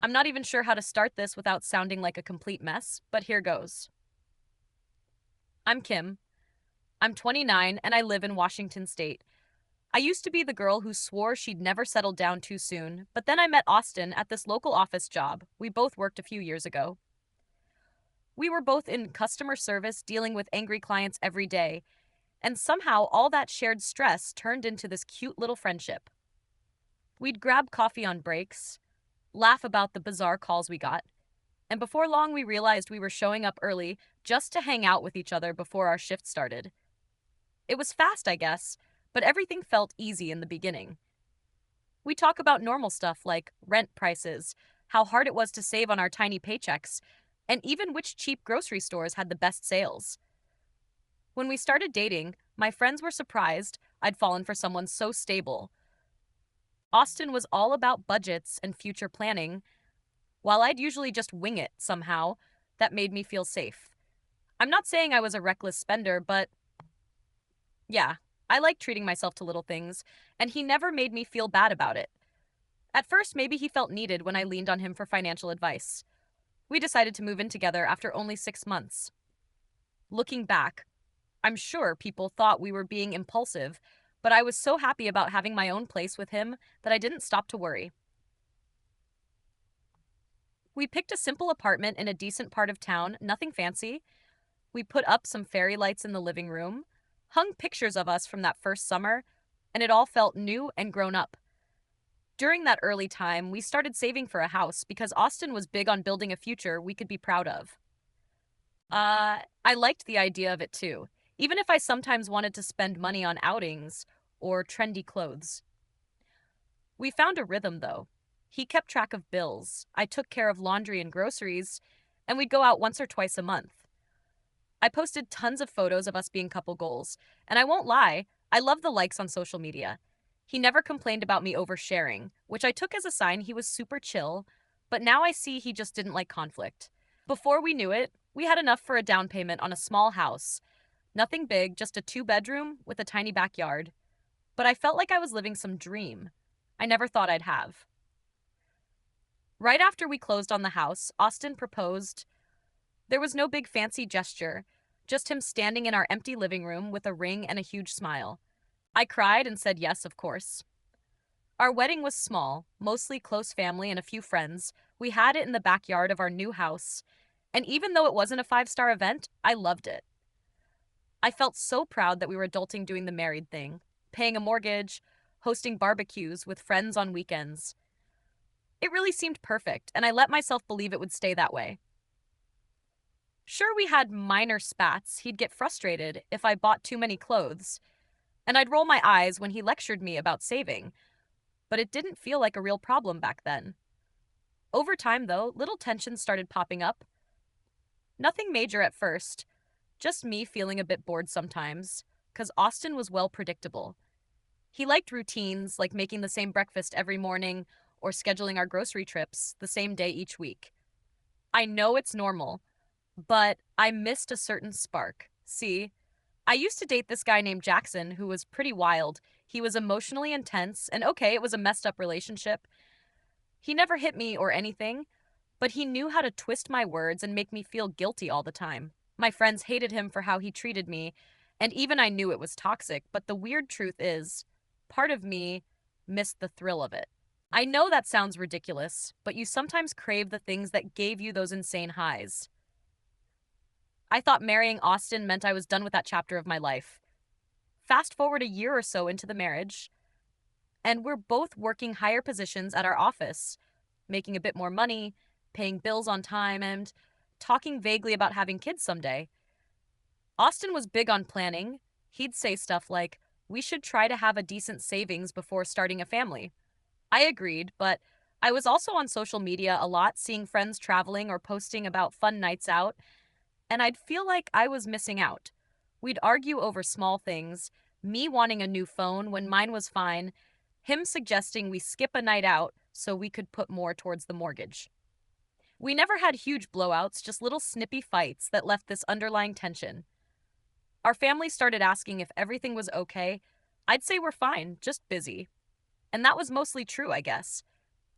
I'm not even sure how to start this without sounding like a complete mess, but here goes. I'm Kim. I'm 29 and I live in Washington State. I used to be the girl who swore she'd never settled down too soon, but then I met Austin at this local office job we both worked a few years ago. We were both in customer service dealing with angry clients every day, and somehow all that shared stress turned into this cute little friendship. We'd grab coffee on breaks, laugh about the bizarre calls we got, and before long we realized we were showing up early just to hang out with each other before our shift started. It was fast, I guess, but everything felt easy in the beginning. We talk about normal stuff like rent prices, how hard it was to save on our tiny paychecks, and even which cheap grocery stores had the best sales. When we started dating, my friends were surprised I'd fallen for someone so stable. Austin was all about budgets and future planning, while I'd usually just wing it somehow. That made me feel safe. I'm not saying I was a reckless spender, but yeah, I like treating myself to little things, and he never made me feel bad about it. At first, maybe he felt needed when I leaned on him for financial advice. We decided to move in together after only 6 months. Looking back, I'm sure people thought we were being impulsive, but I was so happy about having my own place with him that I didn't stop to worry. We picked a simple apartment in a decent part of town, nothing fancy. We put up some fairy lights in the living room, hung pictures of us from that first summer, and it all felt new and grown up. During that early time, we started saving for a house because Austin was big on building a future we could be proud of. I liked the idea of it too, even if I sometimes wanted to spend money on outings or trendy clothes. We found a rhythm though. He kept track of bills, I took care of laundry and groceries, and we'd go out once or twice a month. I posted tons of photos of us being couple goals, and I won't lie, I love the likes on social media. He never complained about me oversharing, which I took as a sign he was super chill, but now I see he just didn't like conflict. Before we knew it, we had enough for a down payment on a small house. Nothing big, just a two-bedroom with a tiny backyard. But I felt like I was living some dream I never thought I'd have. Right after we closed on the house, Austin proposed. There was no big fancy gesture, just him standing in our empty living room with a ring and a huge smile. I cried and said yes, of course. Our wedding was small, mostly close family and a few friends. We had it in the backyard of our new house, and even though it wasn't a five-star event, I loved it. I felt so proud that we were adulting doing the married thing, paying a mortgage, hosting barbecues with friends on weekends. It really seemed perfect, and I let myself believe it would stay that way. Sure, we had minor spats. He'd get frustrated if I bought too many clothes, and I'd roll my eyes when he lectured me about saving, but it didn't feel like a real problem back then. Over time, though, little tensions started popping up. Nothing major at first, just me feeling a bit bored sometimes, because Austin was well predictable. He liked routines, like making the same breakfast every morning or scheduling our grocery trips the same day each week. I know it's normal, but I missed a certain spark. See, I used to date this guy named Jackson who was pretty wild. He was emotionally intense, and okay, it was a messed up relationship. He never hit me or anything, but he knew how to twist my words and make me feel guilty all the time. My friends hated him for how he treated me, and even I knew it was toxic, but the weird truth is, part of me missed the thrill of it. I know that sounds ridiculous, but you sometimes crave the things that gave you those insane highs. I thought marrying Austin meant I was done with that chapter of my life. Fast forward a year or so into the marriage, and we're both working higher positions at our office, making a bit more money, paying bills on time, and talking vaguely about having kids someday. Austin was big on planning. He'd say stuff like, "We should try to have a decent savings before starting a family." I agreed, but I was also on social media a lot, seeing friends traveling or posting about fun nights out, and I'd feel like I was missing out. We'd argue over small things, me wanting a new phone when mine was fine, him suggesting we skip a night out so we could put more towards the mortgage. We never had huge blowouts, just little snippy fights that left this underlying tension. Our family started asking if everything was okay. I'd say we're fine, just busy. And that was mostly true, I guess.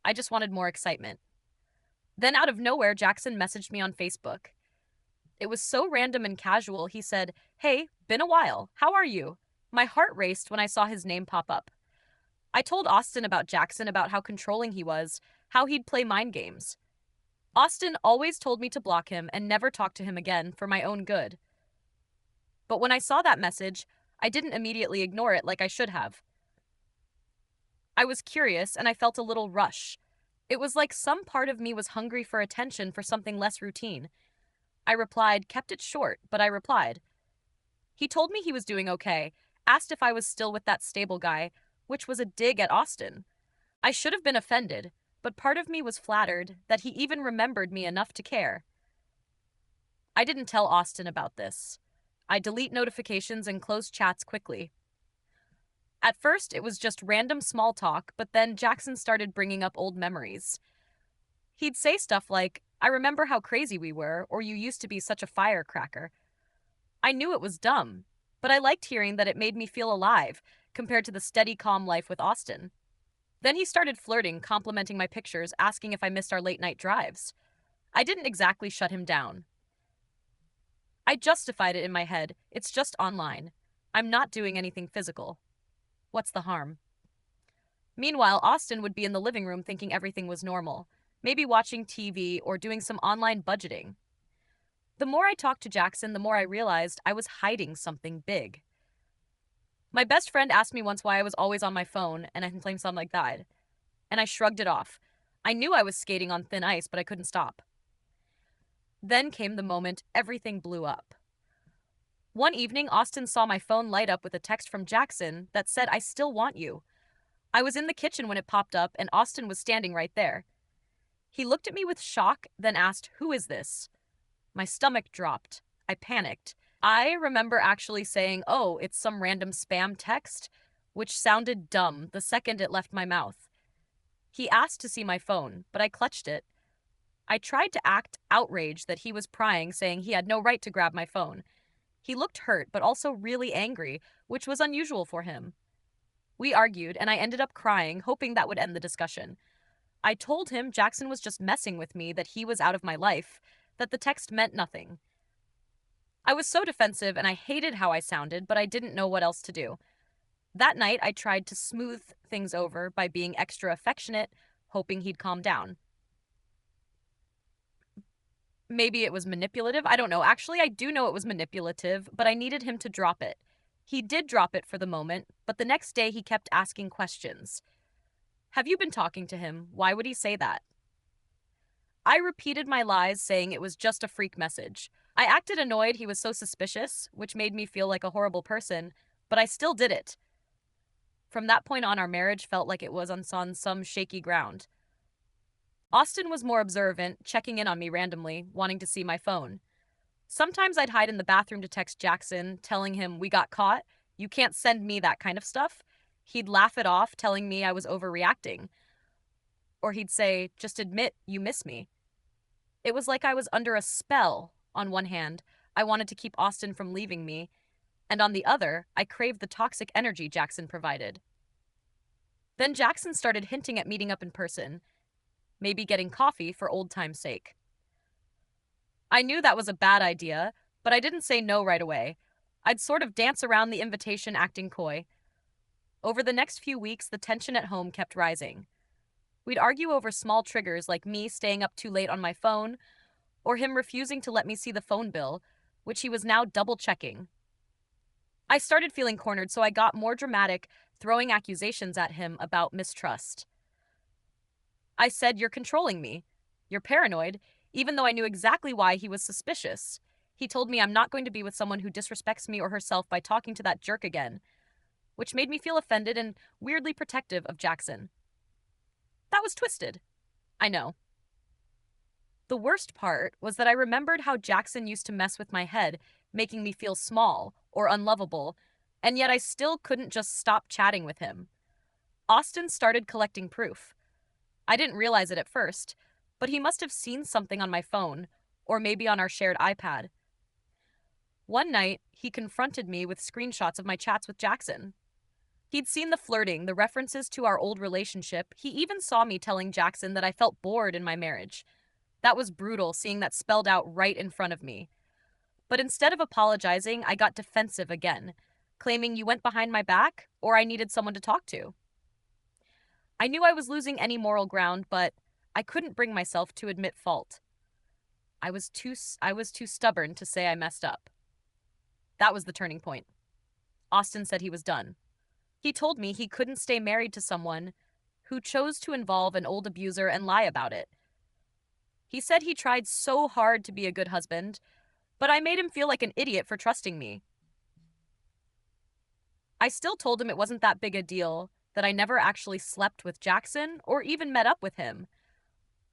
I just wanted more excitement. Then, out of nowhere, Jackson messaged me on Facebook. It was so random and casual. He said, "Hey, been a while. How are you?" My heart raced when I saw his name pop up. I told Austin about Jackson, about how controlling he was, how he'd play mind games. Austin always told me to block him and never talk to him again for my own good. But when I saw that message, I didn't immediately ignore it like I should have. I was curious and I felt a little rush. It was like some part of me was hungry for attention for something less routine. I replied, kept it short, but I replied. He told me he was doing okay, asked if I was still with that stable guy, which was a dig at Austin. I should have been offended, but part of me was flattered that he even remembered me enough to care. I didn't tell Austin about this. I delete notifications and close chats quickly. At first, it was just random small talk, but then Jackson started bringing up old memories. He'd say stuff like, "I remember how crazy we were," or "You used to be such a firecracker." I knew it was dumb, but I liked hearing that it made me feel alive compared to the steady, calm life with Austin. Then he started flirting, complimenting my pictures, asking if I missed our late night drives. I didn't exactly shut him down. I justified it in my head. It's just online. I'm not doing anything physical. What's the harm? Meanwhile, Austin would be in the living room thinking everything was normal, maybe watching TV or doing some online budgeting. The more I talked to Jackson, the more I realized I was hiding something big. My best friend asked me once why I was always on my phone, and I claimed something like that, and I shrugged it off. I knew I was skating on thin ice, but I couldn't stop. Then came the moment everything blew up. One evening, Austin saw my phone light up with a text from Jackson that said, "I still want you." I was in the kitchen when it popped up, and Austin was standing right there. He looked at me with shock, then asked, "Who is this?" My stomach dropped. I panicked. I remember actually saying, "Oh, it's some random spam text," which sounded dumb the second it left my mouth. He asked to see my phone, but I clutched it. I tried to act outraged that he was prying, saying he had no right to grab my phone. He looked hurt, but also really angry, which was unusual for him. We argued, and I ended up crying, hoping that would end the discussion. I told him Jackson was just messing with me, that he was out of my life, that the text meant nothing. I was so defensive and I hated how I sounded, but I didn't know what else to do. That night, I tried to smooth things over by being extra affectionate, hoping he'd calm down. Maybe it was manipulative. I don't know. Actually, I do know it was manipulative, but I needed him to drop it. He did drop it for the moment, but the next day he kept asking questions. "Have you been talking to him? Why would he say that?" I repeated my lies, saying it was just a freak message. I acted annoyed he was so suspicious, which made me feel like a horrible person, but I still did it. From that point on, our marriage felt like it was on some shaky ground. Austin was more observant, checking in on me randomly, wanting to see my phone. Sometimes I'd hide in the bathroom to text Jackson, telling him, "We got caught. You can't send me that kind of stuff." He'd laugh it off, telling me I was overreacting. Or he'd say, "Just admit you miss me." It was like I was under a spell. On one hand, I wanted to keep Austin from leaving me, and on the other, I craved the toxic energy Jackson provided. Then Jackson started hinting at meeting up in person, maybe getting coffee for old time's sake. I knew that was a bad idea, but I didn't say no right away. I'd sort of dance around the invitation, acting coy. Over the next few weeks, the tension at home kept rising. We'd argue over small triggers like me staying up too late on my phone, or him refusing to let me see the phone bill, which he was now double checking. I started feeling cornered, so I got more dramatic, throwing accusations at him about mistrust. I said, "You're controlling me. You're paranoid," even though I knew exactly why he was suspicious. He told me I'm not going to be with someone who disrespects me or herself by talking to that jerk again, which made me feel offended and weirdly protective of Jackson. That was twisted. I know. The worst part was that I remembered how Jackson used to mess with my head, making me feel small or unlovable, and yet I still couldn't just stop chatting with him. Austin started collecting proof. I didn't realize it at first, but he must have seen something on my phone, or maybe on our shared iPad. One night, he confronted me with screenshots of my chats with Jackson. He'd seen the flirting, the references to our old relationship. He even saw me telling Jackson that I felt bored in my marriage. That was brutal, seeing that spelled out right in front of me. But instead of apologizing, I got defensive again, claiming you went behind my back or I needed someone to talk to. I knew I was losing any moral ground, but I couldn't bring myself to admit fault. I was too stubborn to say I messed up. That was the turning point. Austin said he was done. He told me he couldn't stay married to someone who chose to involve an old abuser and lie about it. He said he tried so hard to be a good husband, but I made him feel like an idiot for trusting me. I still told him it wasn't that big a deal, that I never actually slept with Jackson or even met up with him.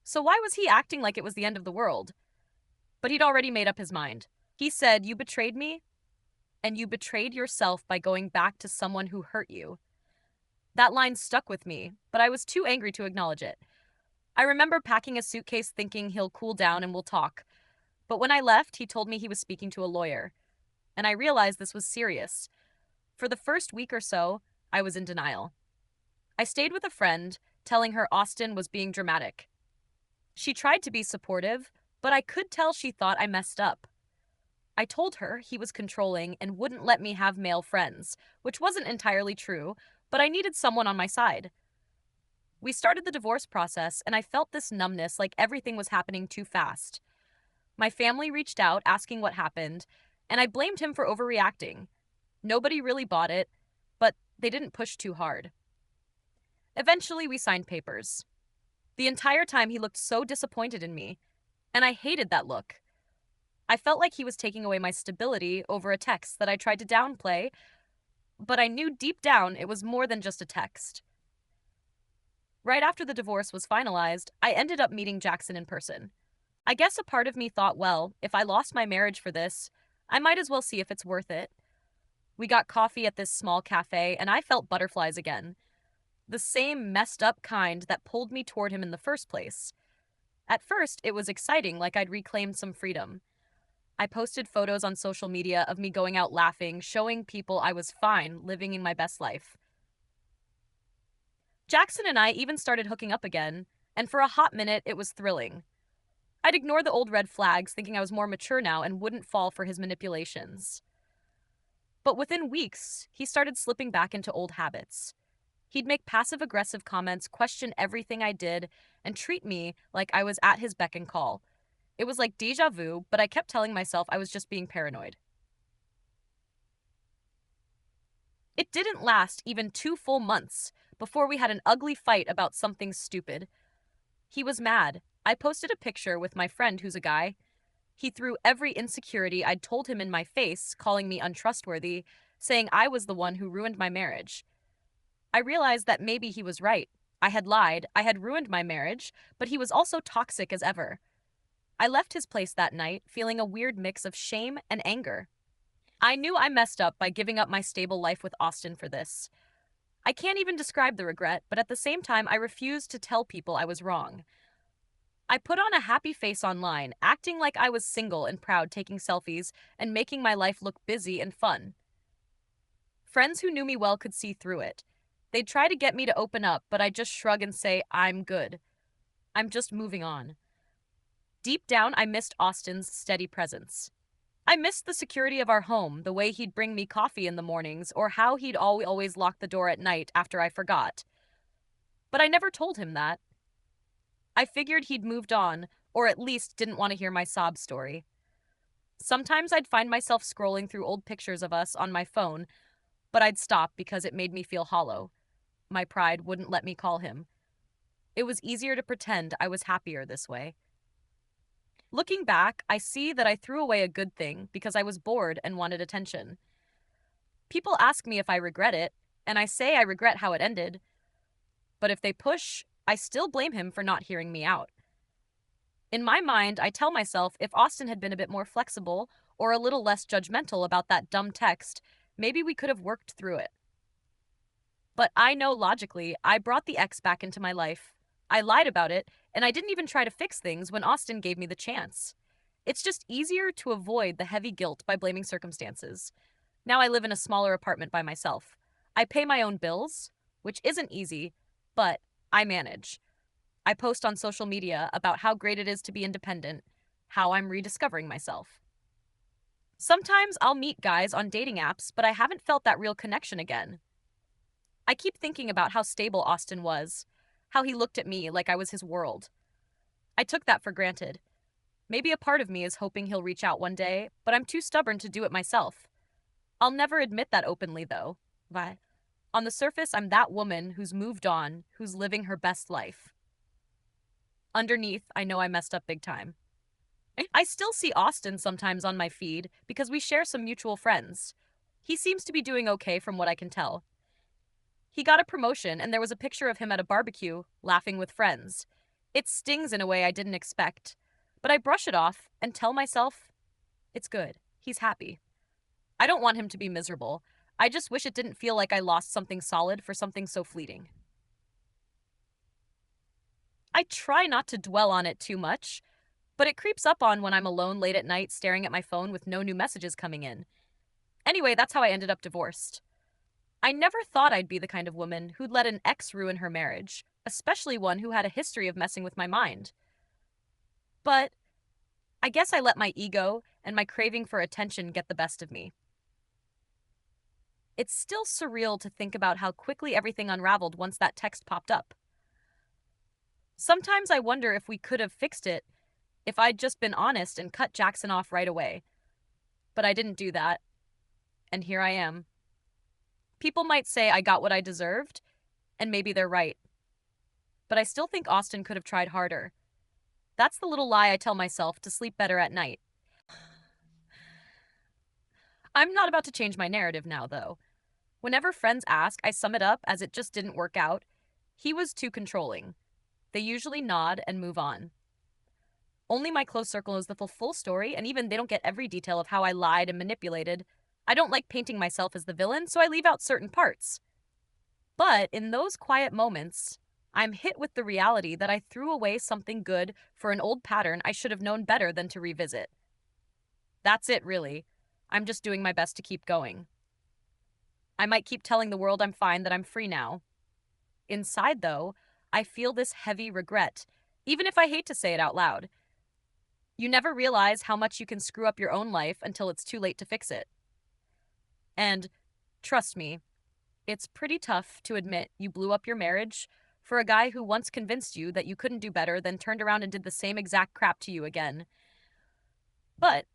So why was he acting like it was the end of the world? But he'd already made up his mind. He said, "You betrayed me, and you betrayed yourself by going back to someone who hurt you." That line stuck with me, but I was too angry to acknowledge it. I remember packing a suitcase thinking he'll cool down and we'll talk. But when I left, he told me he was speaking to a lawyer. And I realized this was serious. For the first week or so, I was in denial. I stayed with a friend, telling her Austin was being dramatic. She tried to be supportive, but I could tell she thought I messed up. I told her he was controlling and wouldn't let me have male friends, which wasn't entirely true, but I needed someone on my side. We started the divorce process, and I felt this numbness like everything was happening too fast. My family reached out asking what happened, and I blamed him for overreacting. Nobody really bought it, but they didn't push too hard. Eventually, we signed papers. The entire time, he looked so disappointed in me, and I hated that look. I felt like he was taking away my stability over a text that I tried to downplay, but I knew deep down it was more than just a text. Right after the divorce was finalized, I ended up meeting Jackson in person. I guess a part of me thought, well, if I lost my marriage for this, I might as well see if it's worth it. We got coffee at this small cafe, and I felt butterflies again. The same messed up kind that pulled me toward him in the first place. At first, it was exciting, like I'd reclaimed some freedom. I posted photos on social media of me going out laughing, showing people I was fine, living in my best life. Jackson and I even started hooking up again, and for a hot minute, it was thrilling. I'd ignore the old red flags, thinking I was more mature now and wouldn't fall for his manipulations. But within weeks, he started slipping back into old habits. He'd make passive-aggressive comments, question everything I did, and treat me like I was at his beck and call. It was like déjà vu, but I kept telling myself I was just being paranoid. It didn't last even 2 full months before we had an ugly fight about something stupid. He was mad. I posted a picture with my friend who's a guy. He threw every insecurity I'd told him in my face, calling me untrustworthy, saying I was the one who ruined my marriage. I realized that maybe he was right. I had lied, I had ruined my marriage, but he was also toxic as ever. I left his place that night, feeling a weird mix of shame and anger. I knew I messed up by giving up my stable life with Austin for this. I can't even describe the regret, but at the same time, I refused to tell people I was wrong. I put on a happy face online, acting like I was single and proud, taking selfies and making my life look busy and fun. Friends who knew me well could see through it. They'd try to get me to open up, but I'd just shrug and say, I'm good. I'm just moving on. Deep down, I missed Austin's steady presence. I missed the security of our home, the way he'd bring me coffee in the mornings, or how he'd always lock the door at night after I forgot. But I never told him that. I figured he'd moved on, or at least didn't want to hear my sob story. Sometimes I'd find myself scrolling through old pictures of us on my phone, but I'd stop because it made me feel hollow. My pride wouldn't let me call him. It was easier to pretend I was happier this way. Looking back, I see that I threw away a good thing because I was bored and wanted attention. People ask me if I regret it, and I say I regret how it ended. But if they push, I still blame him for not hearing me out. In my mind, I tell myself if Austin had been a bit more flexible or a little less judgmental about that dumb text, maybe we could have worked through it. But I know logically, I brought the ex back into my life. I lied about it, and I didn't even try to fix things when Austin gave me the chance. It's just easier to avoid the heavy guilt by blaming circumstances. Now I live in a smaller apartment by myself. I pay my own bills, which isn't easy, but I manage. I post on social media about how great it is to be independent, how I'm rediscovering myself. Sometimes I'll meet guys on dating apps, but I haven't felt that real connection again. I keep thinking about how stable Austin was, how he looked at me like I was his world. I took that for granted. Maybe a part of me is hoping he'll reach out one day, but I'm too stubborn to do it myself. I'll never admit that openly, though. But on the surface, I'm that woman who's moved on, who's living her best life. Underneath, I know I messed up big time. I still see Austin sometimes on my feed because we share some mutual friends. He seems to be doing okay from what I can tell. He got a promotion, and there was a picture of him at a barbecue, laughing with friends. It stings in a way I didn't expect, but I brush it off and tell myself it's good. He's happy. I don't want him to be miserable. I just wish it didn't feel like I lost something solid for something so fleeting. I try not to dwell on it too much, but it creeps up on when I'm alone late at night staring at my phone with no new messages coming in. Anyway, that's how I ended up divorced. I never thought I'd be the kind of woman who'd let an ex ruin her marriage, especially one who had a history of messing with my mind. But I guess I let my ego and my craving for attention get the best of me. It's still surreal to think about how quickly everything unraveled once that text popped up. Sometimes I wonder if we could have fixed it if I'd just been honest and cut Jackson off right away. But I didn't do that, and here I am. People might say I got what I deserved, and maybe they're right. But I still think Austin could have tried harder. That's the little lie I tell myself to sleep better at night. I'm not about to change my narrative now, though. Whenever friends ask, I sum it up as it just didn't work out. He was too controlling. They usually nod and move on. Only my close circle knows the full story, and even they don't get every detail of how I lied and manipulated. I don't like painting myself as the villain, so I leave out certain parts. But in those quiet moments, I'm hit with the reality that I threw away something good for an old pattern I should have known better than to revisit. That's it, really. I'm just doing my best to keep going. I might keep telling the world I'm fine, that I'm free now. Inside, though, I feel this heavy regret, even if I hate to say it out loud. You never realize how much you can screw up your own life until it's too late to fix it. And trust me, it's pretty tough to admit you blew up your marriage for a guy who once convinced you that you couldn't do better, then turned around and did the same exact crap to you again. But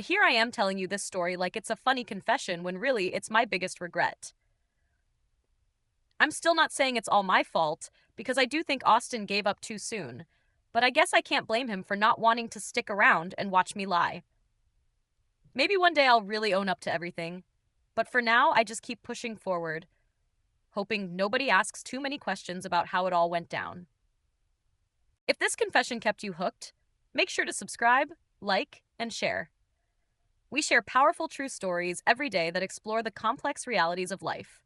here I am telling you this story like it's a funny confession when really it's my biggest regret. I'm still not saying it's all my fault, because I do think Austin gave up too soon, but I guess I can't blame him for not wanting to stick around and watch me lie. Maybe one day I'll really own up to everything, but for now I just keep pushing forward, hoping nobody asks too many questions about how it all went down. If this confession kept you hooked, make sure to subscribe, like, and share. We share powerful true stories every day that explore the complex realities of life.